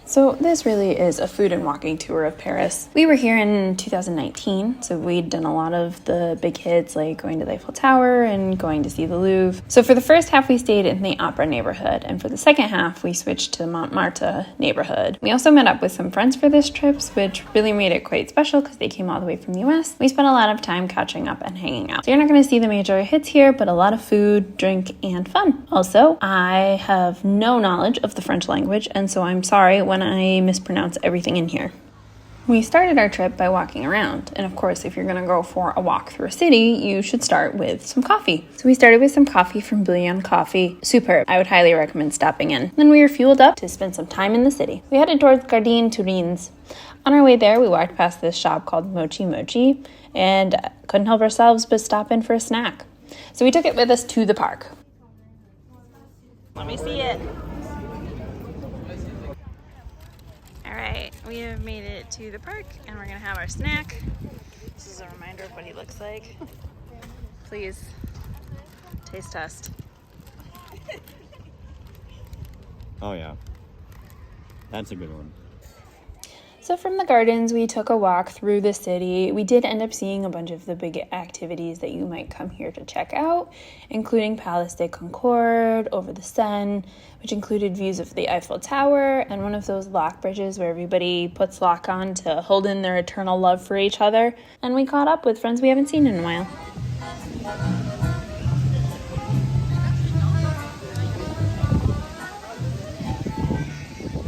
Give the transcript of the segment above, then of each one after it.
So this really is a food and walking tour of Paris. We were here in 2019, so we'd done a lot of the big hits like going to the Eiffel Tower and going to see the Louvre. So for the first half we stayed in the Opera neighborhood, and for the second half we switched to the Montmartre neighborhood. We also met up with some friends for this trip, which really made it quite special because they came all the way from the US. We spent a lot of time catching up and hanging out. So you're not going to see the major hits here, but a lot of food, drink, and fun. Also, I have no knowledge of the French language, and so I'm sorry when I mispronounce everything in here. We started our trip by walking around, and of course, if you're going to go for a walk through a city, you should start with some coffee. So we started with some coffee from Bouillon Coffee. Superb. I would highly recommend stopping in. Then we were fueled up to spend some time in the city. We headed towards Gardin Tourines. On our way there, we walked past this shop called Mochi Mochi, and couldn't help ourselves but stop in for a snack. So we took it with us to the park. Let me see it. Alright, we have made it to the park and we're gonna have our snack. This is a reminder of what he looks like. Please, taste test. Oh yeah, that's a good one. So from the gardens, we took a walk through the city. We did end up seeing a bunch of the big activities that you might come here to check out, including Place de Concorde, over the Seine, which included views of the Eiffel Tower, and one of those lock bridges where everybody puts lock on to hold in their eternal love for each other. And we caught up with friends we haven't seen in a while.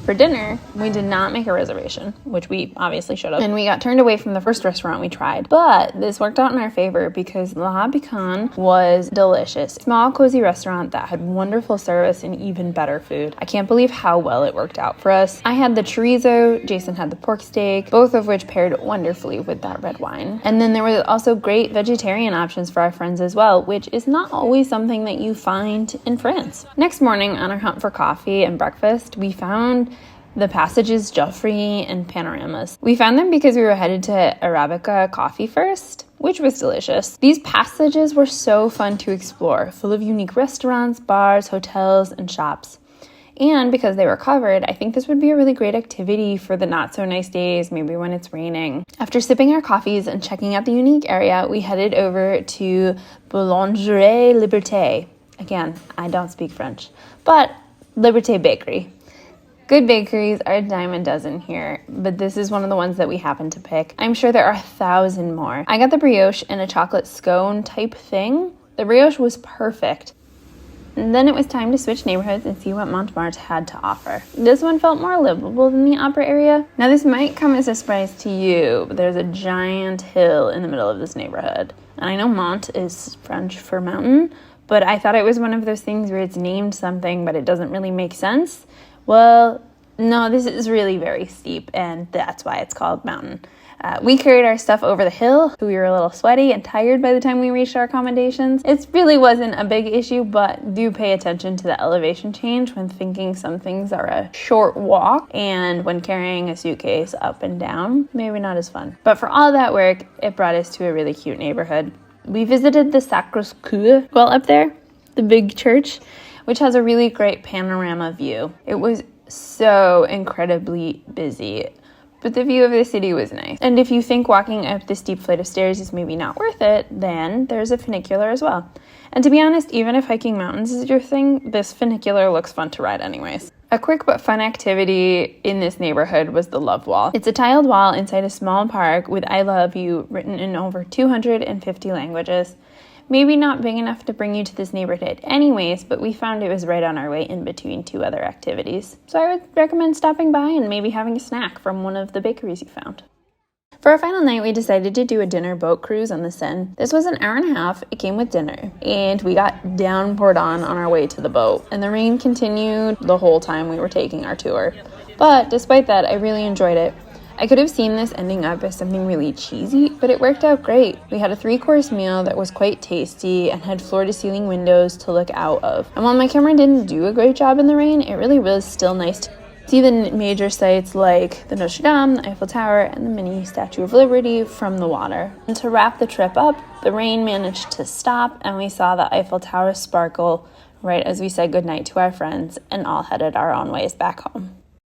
For dinner, we did not make a reservation, which we obviously should have, and we got turned away from the first restaurant we tried. But this worked out in our favor because La Bican was delicious. Small, cozy restaurant that had wonderful service and even better food. I can't believe how well it worked out for us. I had the chorizo, Jason had the pork steak, both of which paired wonderfully with that red wine. And then there were also great vegetarian options for our friends as well, which is not always something that you find in France. Next morning, on our hunt for coffee and breakfast, we found the Passages Joffre and Panoramas. We found them because we were headed to Arabica Coffee first, which was delicious. These passages were so fun to explore, full of unique restaurants, bars, hotels, and shops. And because they were covered, I think this would be a really great activity for the not so nice days, maybe when it's raining. After sipping our coffees and checking out the unique area, we headed over to Boulangerie Liberté. Again, I don't speak French, but Liberté Bakery. Good bakeries are a dime a dozen here, but this is one of the ones that we happened to pick. I'm sure there are 1,000 more. I got the brioche in a chocolate scone type thing. The brioche was perfect. And then it was time to switch neighborhoods and see what Montmartre had to offer. This one felt more livable than the opera area. Now this might come as a surprise to you, but there's a giant hill in the middle of this neighborhood. And I know Mont is French for mountain, but I thought it was one of those things where it's named something, but it doesn't really make sense. Well, no, this is really very steep, and that's why it's called mountain. We carried our stuff over the hill. We were a little sweaty and tired by the time we reached our accommodations. It really wasn't a big issue, but do pay attention to the elevation change when thinking some things are a short walk, and when carrying a suitcase up and down, maybe not as fun. But for all that work, it brought us to a really cute neighborhood. We visited the Sacré-Cœur well up there, the big church, which has a really great panorama view. It was so incredibly busy, but the view of the city was nice. And if you think walking up the steep flight of stairs is maybe not worth it, then there's a funicular as well. And to be honest, even if hiking mountains is your thing, this funicular looks fun to ride anyways. A quick but fun activity in this neighborhood was the Love Wall. It's a tiled wall inside a small park with I love you written in over 250 languages. Maybe not big enough to bring you to this neighborhood anyways, but we found it was right on our way in between two other activities. So I would recommend stopping by and maybe having a snack from one of the bakeries you found. For our final night, we decided to do a dinner boat cruise on the Seine. This was an hour and a half. It came with dinner, and we got downpoured on our way to the boat, and the rain continued the whole time we were taking our tour. But despite that, I really enjoyed it. I could have seen this ending up as something really cheesy, but it worked out great. We had a 3-course meal that was quite tasty and had floor-to-ceiling windows to look out of. And while my camera didn't do a great job in the rain, it really was still nice to see the major sites like the Notre Dame, the Eiffel Tower, and the mini Statue of Liberty from the water. And to wrap the trip up, the rain managed to stop and we saw the Eiffel Tower sparkle right as we said goodnight to our friends and all headed our own ways back home.